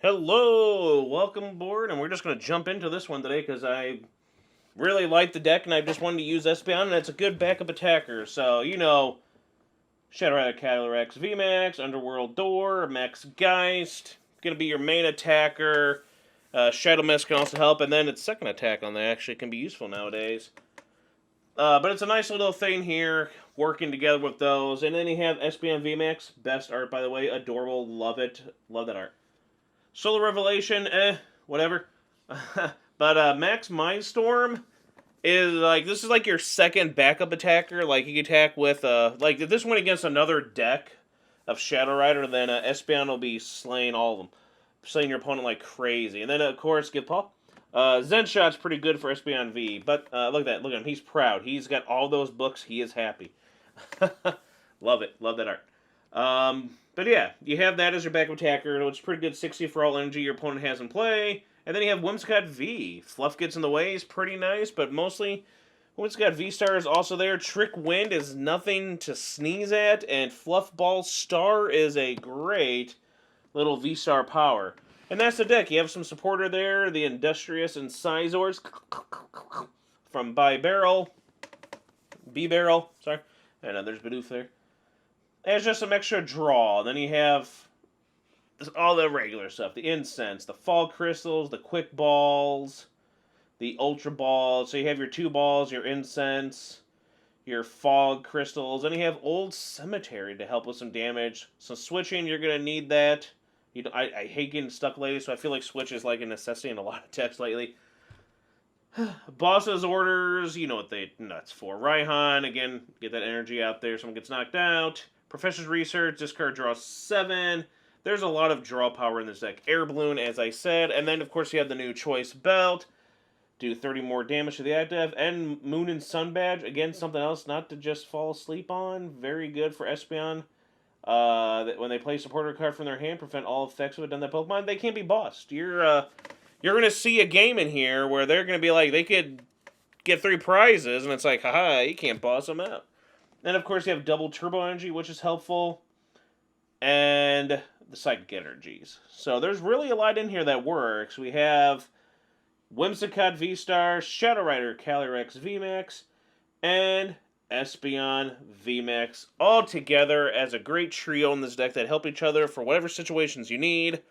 Hello, welcome aboard, and we're just going to jump into this one today because I really like the deck and I just wanted to use Espeon, and it's a good backup attacker. So, Rider Calyrex VMAX, Underworld Door, Max Geist, going to be your main attacker. Shadow Mist can also help, and then its second attack on that actually can be useful nowadays. But it's a nice little thing here, working together with those. And then you have Espeon VMAX, best art by the way, adorable, love it, love that art. Solar Revelation, whatever. But Max Mindstorm is this is like your second backup attacker. Like you can attack with if this went against another deck of Shadow Rider, then Espeon will be slaying all of them, slaying your opponent like crazy. And then of course, get Paul. Zen Shot's pretty good for Espeon V, but look at that, look at him, he's proud. He's got all those books. He is happy. Love it, love that art. But yeah, you have that as your backup attacker, which is pretty good, 60 for all energy your opponent has in play. And then you have Whimsicott V. Fluff gets in the way, is pretty nice, but mostly Whimsicott V-Star is also there. Trick Wind is nothing to sneeze at, and Fluff Ball Star is a great little V-Star power. And that's the deck. You have some supporter there, the Industrious and Sizors from B-Barrel, sorry. And there's Bidoof there. There's just some extra draw. Then you have all the regular stuff. The Incense, the Fall Crystals, the Quick Balls, the Ultra Balls. So you have your 2 balls, your Incense, your Fog Crystals. And you have Old Cemetery to help with some damage. So switching, you're going to need that. I hate getting stuck lately, so I feel like switch is like a necessity in a lot of decks lately. Boss's Orders, you know what they nuts for. Raihan, again, get that energy out there. Someone gets knocked out. Professor's Research, this card draws 7. There's a lot of draw power in this deck. Air Balloon, as I said. And then, of course, you have the new Choice Belt. Do 30 more damage to the active. And Moon and Sun Badge. Again, something else not to just fall asleep on. Very good for Espeon. When they play supporter card from their hand, prevent all effects of it on that Pokemon. They can't be bossed. You're going to see a game in here where they're going to be like, they could get 3 prizes. And it's like, haha, you can't boss them out. Then, of course, you have double turbo energy, which is helpful. And the psychic energies. So there's really a lot in here that works. We have Whimsicott V-Star, Shadow Rider Calyrex VMAX, and Espeon VMAX all together as a great trio in this deck that help each other for whatever situations you need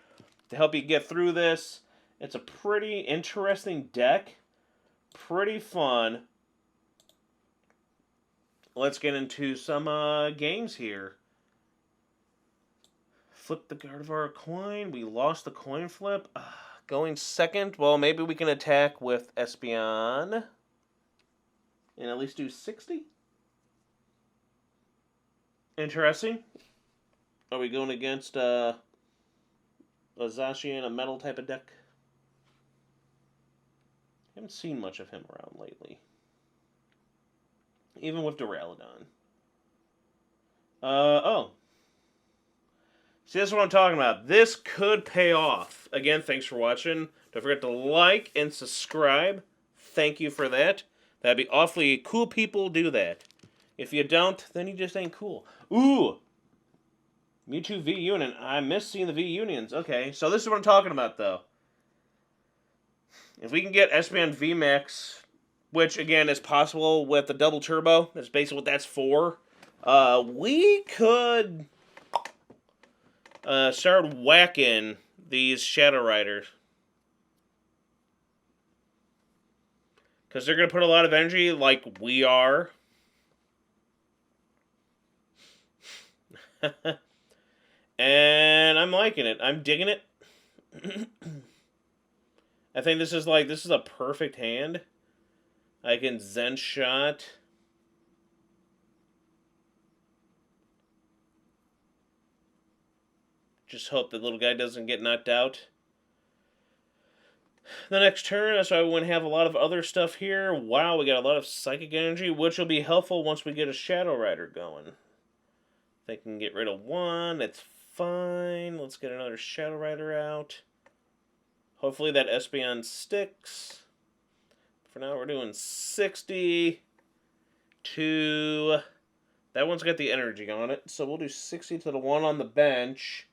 to help you get through this. It's a pretty interesting deck. Pretty fun. Let's get into some games here. Flip the Gardevoir coin. We lost the coin flip. Going second. Well, maybe we can attack with Espeon. And at least do 60. Interesting. Are we going against a Zacian, a metal type of deck? Haven't seen much of him around lately. Even with Duraludon. Oh. See, this is what I'm talking about. This could pay off. Again, thanks for watching. Don't forget to like and subscribe. Thank you for that. That'd be awfully cool. People do that. If you don't, then you just ain't cool. Ooh! Mewtwo V-Union. I miss seeing the V-Unions. Okay, so this is what I'm talking about, though. If we can get Espeon VMAX, which, again, is possible with the double turbo, that's basically what that's for, we could start whacking these Shadow Riders. Because they're going to put a lot of energy like we are. And I'm liking it. I'm digging it. I think this is a perfect hand. I can Zen Shot. Just hope the little guy doesn't get knocked out. The next turn, that's why we want to have a lot of other stuff here. Wow, we got a lot of psychic energy, which will be helpful once we get a Shadow Rider going. They can get rid of one. It's fine. Let's get another Shadow Rider out. Hopefully that Espeon sticks. For now, we're doing 60 to... That one's got the energy on it, so we'll do 60 to the one on the bench.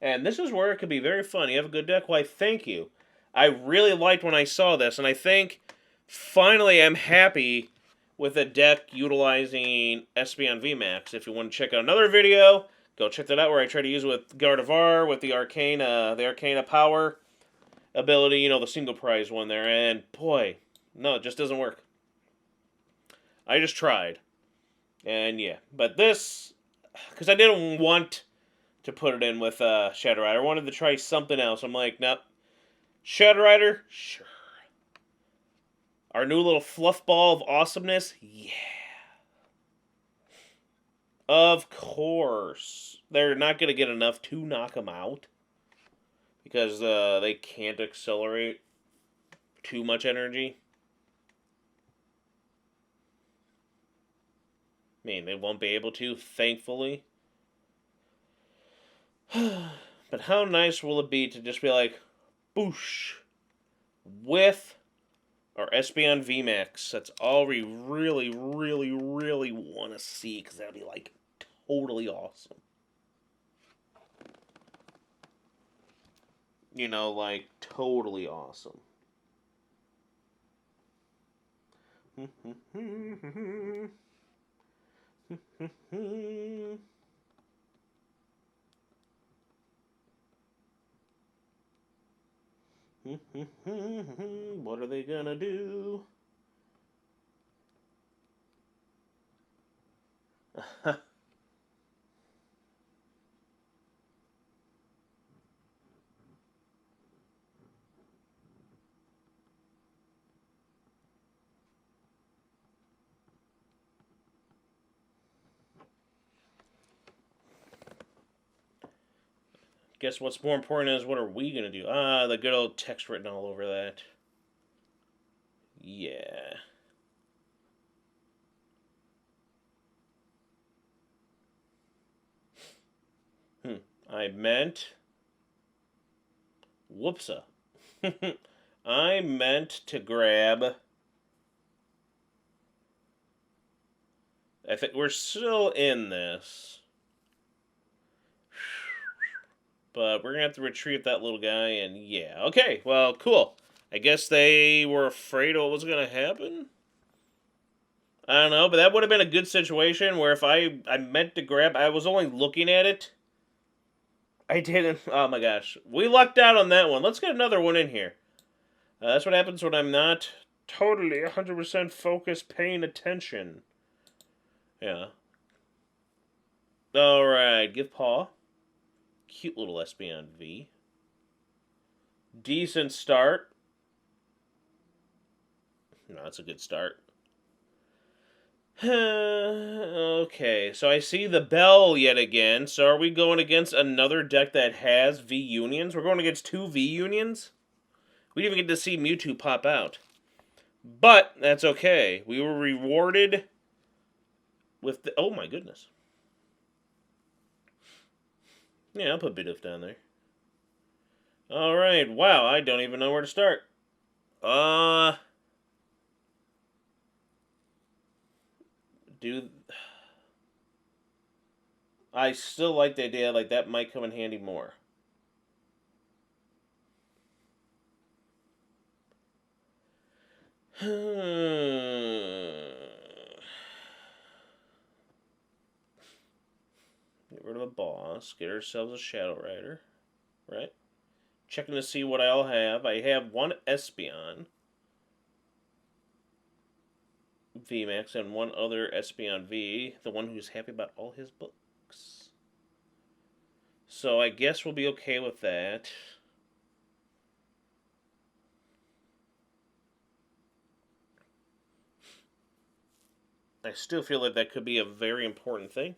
And this is where it could be very fun. You have a good deck? Why, thank you. I really liked when I saw this, and I think finally I'm happy with a deck utilizing Espeon VMAX. If you want to check out another video, go check that out where I try to use it with Gardevoir, with the Arcana power ability, you know, the single prize one there, and boy, no, it just doesn't work. I just tried. And yeah, but this, because I didn't want to put it in with Shadow Rider. I wanted to try something else. I'm like, nope. Shadow Rider? Sure. Our new little fluff ball of awesomeness? Yeah. Of course. They're not going to get enough to knock them out. Because they can't accelerate too much energy. I mean, they won't be able to, thankfully. But how nice will it be to just be like, boosh, with our Espeon VMAX. That's all we really, really, really want to see, because that would be, like, totally awesome. You know, like, totally awesome. What are they gonna do? Guess what's more important is what are we gonna do? Ah, the good old text written all over that. Yeah. I meant... Whoopsa. I meant to grab... I think we're still in this. But we're going to have to retrieve that little guy, and yeah. Okay, well, cool. I guess they were afraid of what was going to happen? I don't know, but that would have been a good situation where if I meant to grab... I was only looking at it. I didn't... Oh my gosh. We lucked out on that one. Let's get another one in here. That's what happens when I'm not totally 100% focused paying attention. Yeah. Alright, give paw. Cute little Espeon V. Decent start. No, that's a good start. Okay, so I see the bell yet again. So are we going against another deck that has V Unions? We're going against 2 V Unions? We didn't even get to see Mewtwo pop out. But that's okay. We were rewarded with the... Oh my goodness. Yeah, I'll put Bidoof down there. Alright, wow, I don't even know where to start. Dude, I still like the idea, like, that might come in handy more. Get rid of a boss. Get ourselves a Shadow Rider. Right? Checking to see what I'll have. I have 1 Espeon VMAX and 1 other Espeon V. The one who's happy about all his books. So I guess we'll be okay with that. I still feel like that could be a very important thing.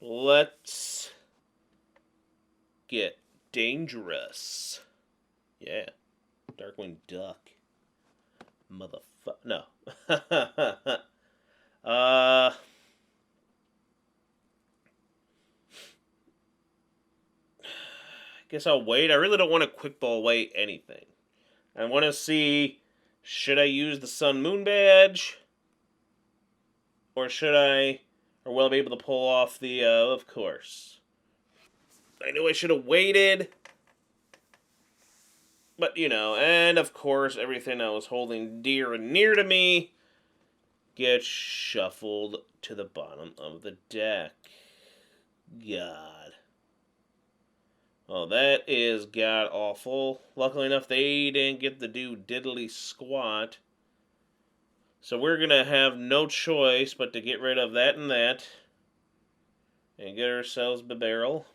Let's get dangerous. Yeah. Darkwing Duck. Motherfucker. No. Guess I'll wait. I really don't want to quick ball away anything. I want to see, should I use the Sun Moon badge? Or should I, or will I be able to pull off the, of course. I knew I should have waited. But, you know, and of course, everything I was holding dear and near to me gets shuffled to the bottom of the deck. God. Well, that is god-awful. Luckily enough, they didn't get to do diddly squat. So we're going to have no choice but to get rid of that and that. And get ourselves a barrel.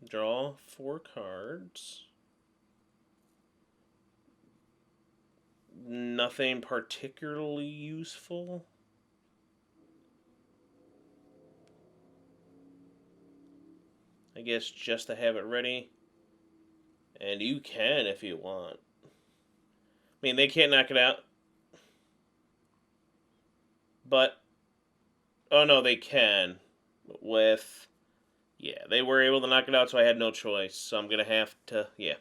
Draw 4 cards. Nothing particularly useful. I guess just to have it ready. And you can if you want. I mean, they can't knock it out. But, oh no, they can. With, yeah, they were able to knock it out, so I had no choice. So I'm going to have to, yeah.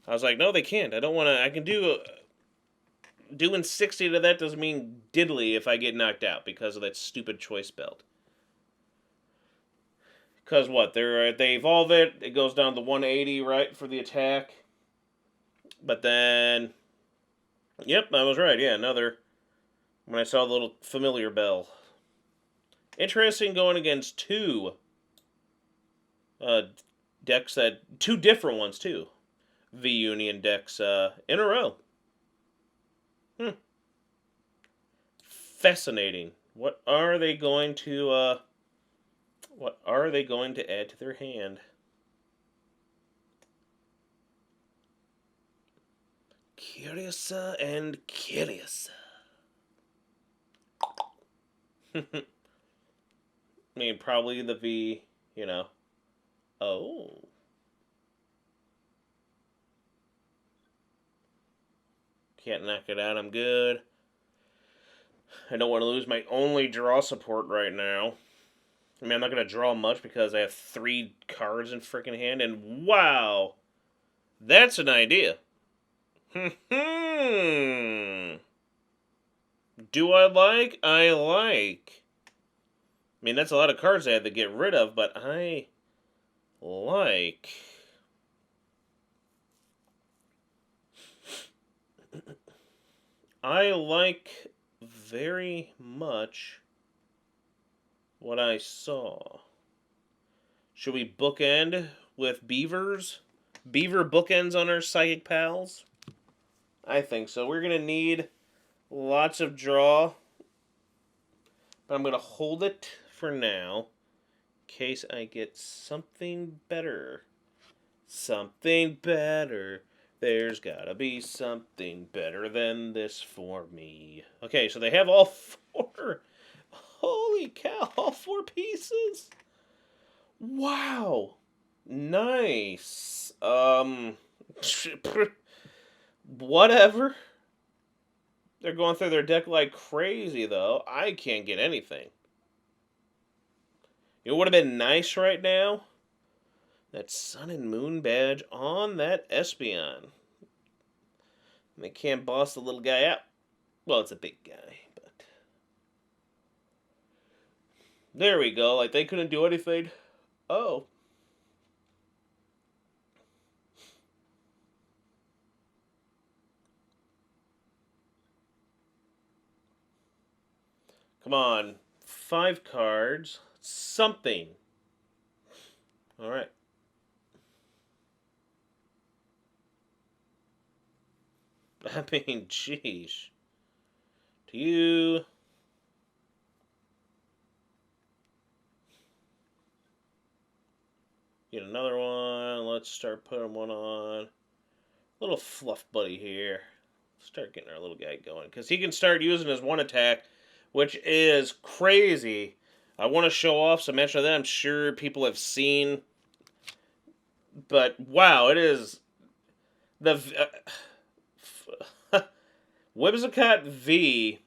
I was like, no, they can't. I don't want to, I can do, doing 60 to that doesn't mean diddly if I get knocked out because of that stupid choice belt. Because what, they evolve it, it goes down to 180, right, for the attack. But then, yep, I was right, yeah, another, when I saw the little familiar bell. Interesting going against 2 decks that, 2 different ones, too. V-Union decks in a row. Fascinating. What are they going to add to their hand? Curious and curious. I mean, probably the V, you know. Oh. Can't knock it out, I'm good. I don't want to lose my only draw support right now. I mean, I'm not going to draw much because I have 3 cards in freaking hand, and wow! That's an idea. Do I like? I like. I mean, that's a lot of cards I had to get rid of, but I like. I like very much what I saw. Should we bookend with beavers? Beaver bookends on our psychic pals? I think so. We're going to need lots of draw. But I'm going to hold it for now. In case I get something better. Something better. There's gotta be something better than this for me. Okay, so they have all 4. Holy cow, all 4 pieces? Wow. Nice. Whatever. They're going through their deck like crazy, though. I can't get anything. It would have been nice right now. That Sun and Moon badge on that Espeon. They can't boss the little guy out. Well, it's a big guy, but... There we go. Like, they couldn't do anything. Oh. Come on. 5 cards. Something. Alright. I mean, jeez. To you. Get another one. Let's start putting one on. Little fluff buddy here. Start getting our little guy going. Because he can start using his 1 attack, which is crazy. I want to show off some extra of that. I'm sure people have seen. But, wow, it is... The... Whimsicott V,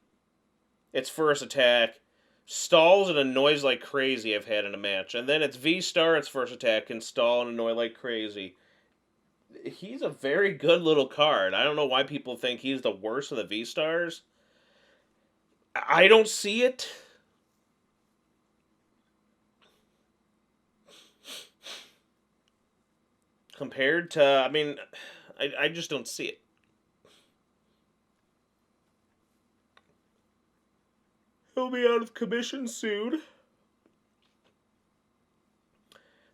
its first attack, stalls and annoys like crazy I've had in a match. And then it's VSTAR, its first attack, can stall and annoy like crazy. he's a very good little card. I don't know why people think he's the worst of the V-Stars. I don't see it. Compared to, I mean, I just don't see it. He'll be out of commission soon.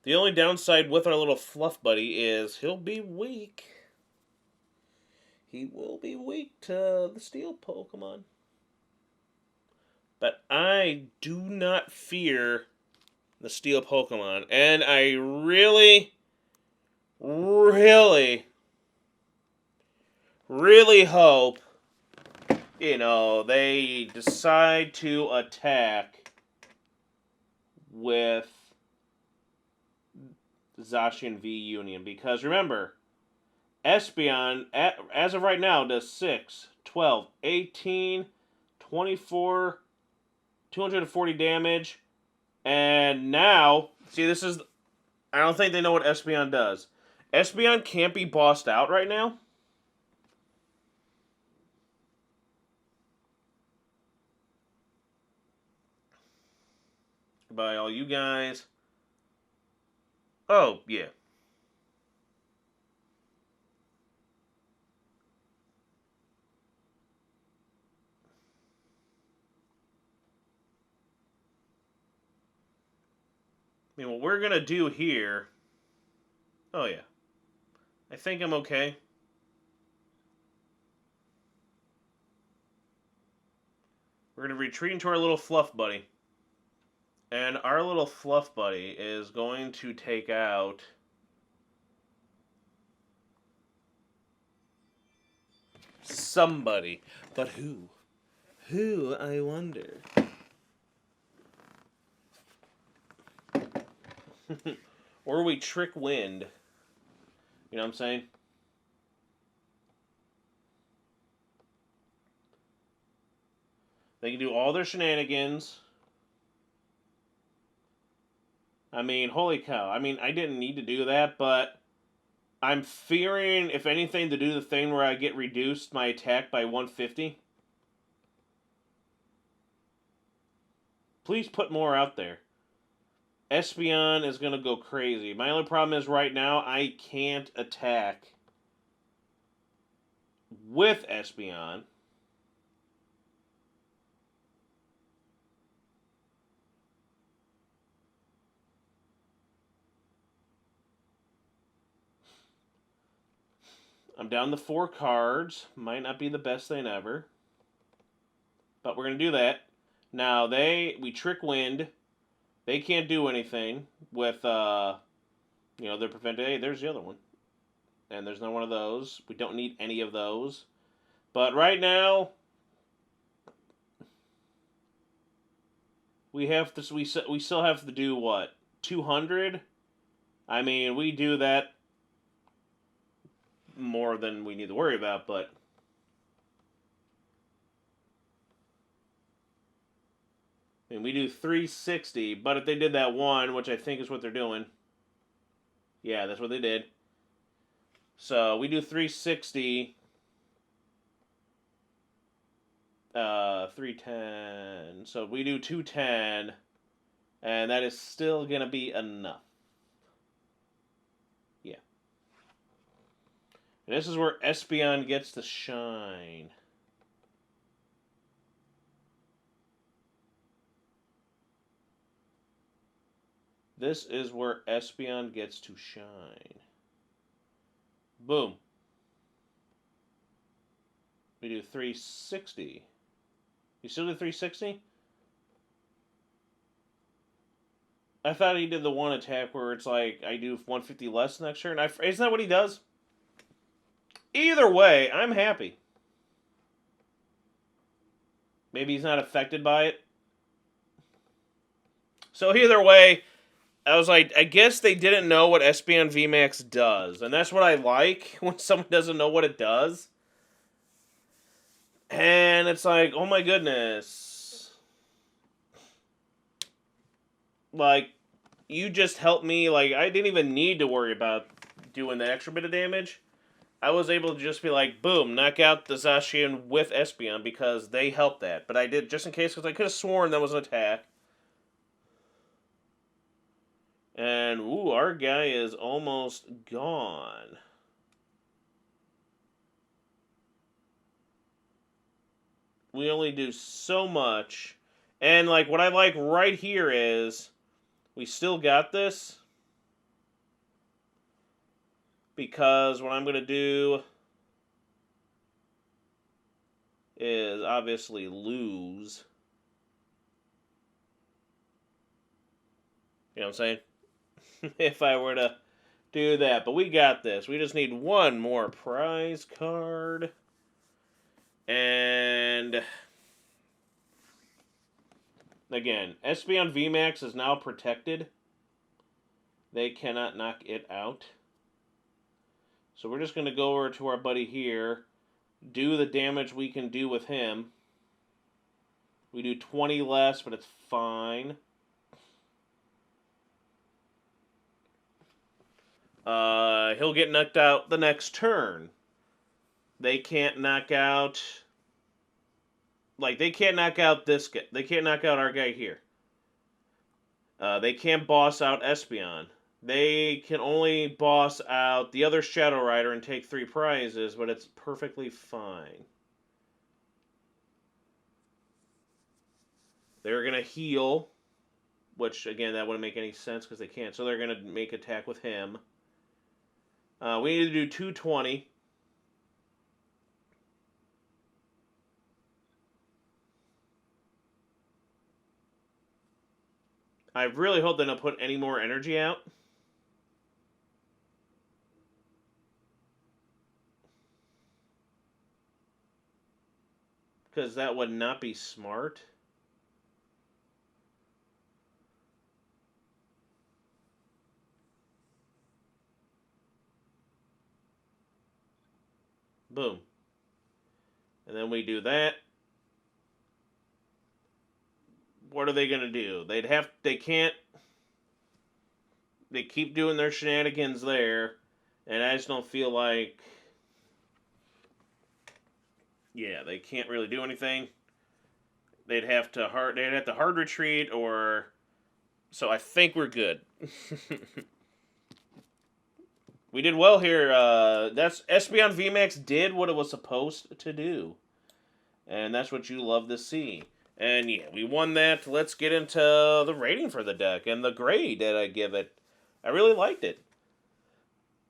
The only downside with our little fluff buddy is he'll be weak. He will be weak to the steel Pokemon. But I do not fear the steel Pokemon. And I really, really, really hope, they decide to attack with Zacian V Union. Because remember, Espeon, as of right now, does 6, 12, 18, 24, 240 damage. And now, see, this is... I don't think they know what Espeon does. Espeon can't be bossed out right now. By all you guys. Oh, yeah. I mean, what we're going to do here... Oh, yeah. I think I'm okay. We're going to retreat into our little fluff buddy. And our little fluff buddy is going to take out... somebody. But who? Who, I wonder. Or we trick wind. You know what I'm saying? They can do all their shenanigans. I mean, holy cow. I mean, I didn't need to do that, but I'm fearing, if anything, to do the thing where I get reduced my attack by 150. Please put more out there. Espeon is going to go crazy. My only problem is right now I can't attack with Espeon. I'm down to 4 cards. Might not be the best thing ever. But we're going to do that. Now, we trick wind. They can't do anything with, their prevent. Hey, there's the other one. And there's not one of those. We don't need any of those. But right now, we still have to do what? 200? I mean, we do that more than we need to worry about, but I mean, we do 360, but if they did that one, which I think is what they're doing, yeah, that's what they did. So we do 360, 310. So we do 210, and that is still gonna be enough. Yeah. And this is where Espeon gets to shine. This is where Espeon gets to shine. Boom. We do 360. You still do 360? I thought he did the one attack where it's like, I do 150 less next turn. Isn't that what he does? Either way, I'm happy. Maybe he's not affected by it. So either way, I was like, I guess they didn't know what Espeon VMAX does. And that's what I like, when someone doesn't know what it does. And it's like, oh my goodness. Like, you just helped me. Like, I didn't even need to worry about doing that extra bit of damage, I was able to just be like, boom, knock out the Zacian with Espeon because they helped that. But I did just in case because I could have sworn that was an attack. And, ooh, our guy is almost gone. We only do so much. And, like, what I like right here is we still got this. Because what I'm going to do is obviously lose. You know what I'm saying? If I were to do that. But we got this. We just need one more prize card. And again, Espeon VMAX is now protected. They cannot knock it out. So we're just going to go over to our buddy here, do the damage we can do with him. We do 20 less, but it's fine. He'll get knocked out the next turn. They can't knock out... Like, they can't knock out this guy. They can't knock out our guy here. They can't boss out Espeon. They can only boss out the other Shadow Rider and take 3 prizes, but it's perfectly fine. They're going to heal, which, again, that wouldn't make any sense because they can't. So they're going to make attack with him. We need to do 220. I really hope they don't put any more energy out. Because that would not be smart. Boom. And then we do that. What are they going to do? They can't, they keep doing their shenanigans there, and I just don't feel like, yeah, they can't really do anything. They'd have to hard retreat, or, so I think we're good. We did well here. That's Espeon VMAX did what it was supposed to do, and that's what you love to see. And yeah, we won that. Let's get into the rating for the deck and the grade that I give it. I really liked it.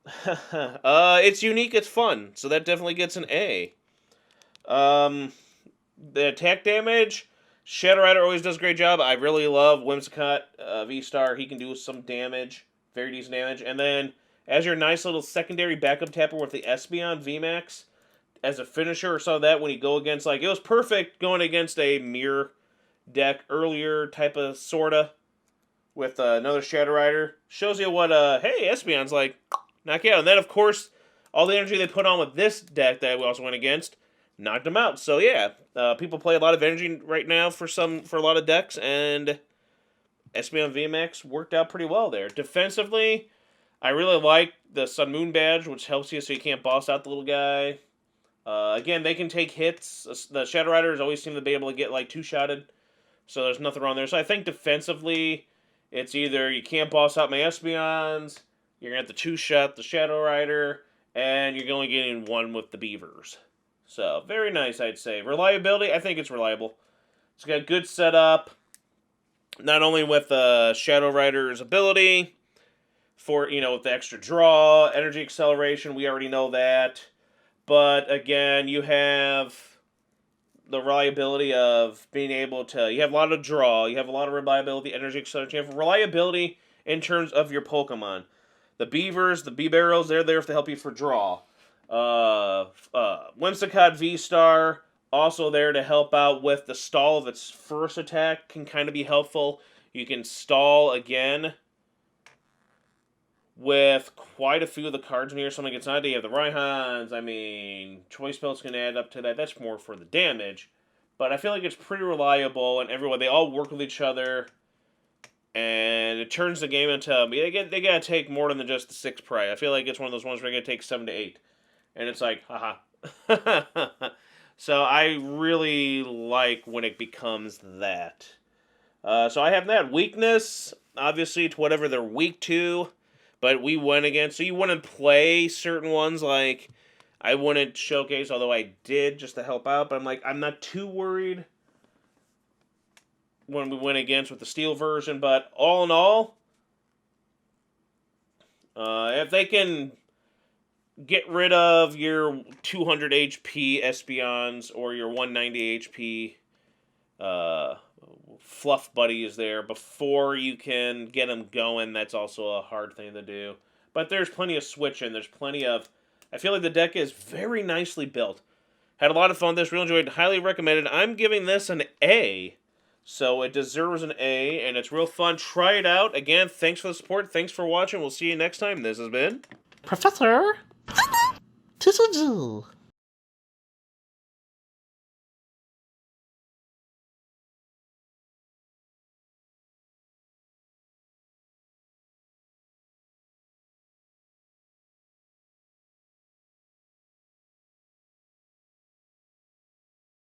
It's unique, it's fun, so that definitely gets an A. The attack damage, Shadow Rider always does a great job. I really love Whimsicott VSTAR. He can do some damage, very decent damage. And then, as your nice little secondary backup tapper with the Espeon VMAX, as a finisher or some of that when you go against, like, it was perfect going against a mirror deck earlier, type of, sorta, with another Shadow Rider. Shows you what, hey, Espeon's like, knock you out. And then, of course, all the energy they put on with this deck that we also went against, knocked them out. So, yeah, people play a lot of energy right now for a lot of decks, and Espeon VMAX worked out pretty well there. Defensively, I really like the Sun Moon badge, which helps you so you can't boss out the little guy. Again, they can take hits. The Shadow Riders always seem to be able to get, like, two-shotted. So there's nothing wrong there. So I think defensively, it's either you can't boss out my Espeons, you're going to have to two-shot the Shadow Rider, and you're only getting one with the Beavers. So, very nice, I'd say. Reliability, I think it's reliable. It's got good setup, not only with Shadow Rider's ability, for, with the extra draw, energy acceleration, we already know that. But, again, you have the reliability of being able to... You have a lot of draw, you have a lot of reliability, energy acceleration, you have reliability in terms of your Pokemon. The Beavers, the Beabarrows, they're there to help you for draw. Whimsicott VSTAR, also there to help out with the stall of its first attack, can kind of be helpful. You can stall again with quite a few of the cards in here. Something gets on, you have the Raihans, I mean, Choice Belts can add up to that. That's more for the damage. But I feel like it's pretty reliable, and everyone, they all work with each other. and it turns the game into, they gotta take more than just the 6 pride. I feel like it's one of those ones where they gotta take 7 to 8. And it's like, haha. So I really like when it becomes that. So I have that. Weakness, obviously, to whatever they're weak to. But we went against, so you wouldn't play certain ones, like, I wouldn't showcase, although I did just to help out. But I'm like, I'm not too worried when we went against with the steel version. But all in all, if they can get rid of your 200 HP Espeons or your 190 HP fluff buddies there before you can get them going, that's also a hard thing to do. But there's plenty of switching. There's plenty of... I feel like the deck is very nicely built. Had a lot of fun with this. Really enjoyed. Highly recommended. I'm giving this an A. So it deserves an A, and it's real fun. Try it out. Again, thanks for the support. Thanks for watching. We'll see you next time. This has been... Professor TCG.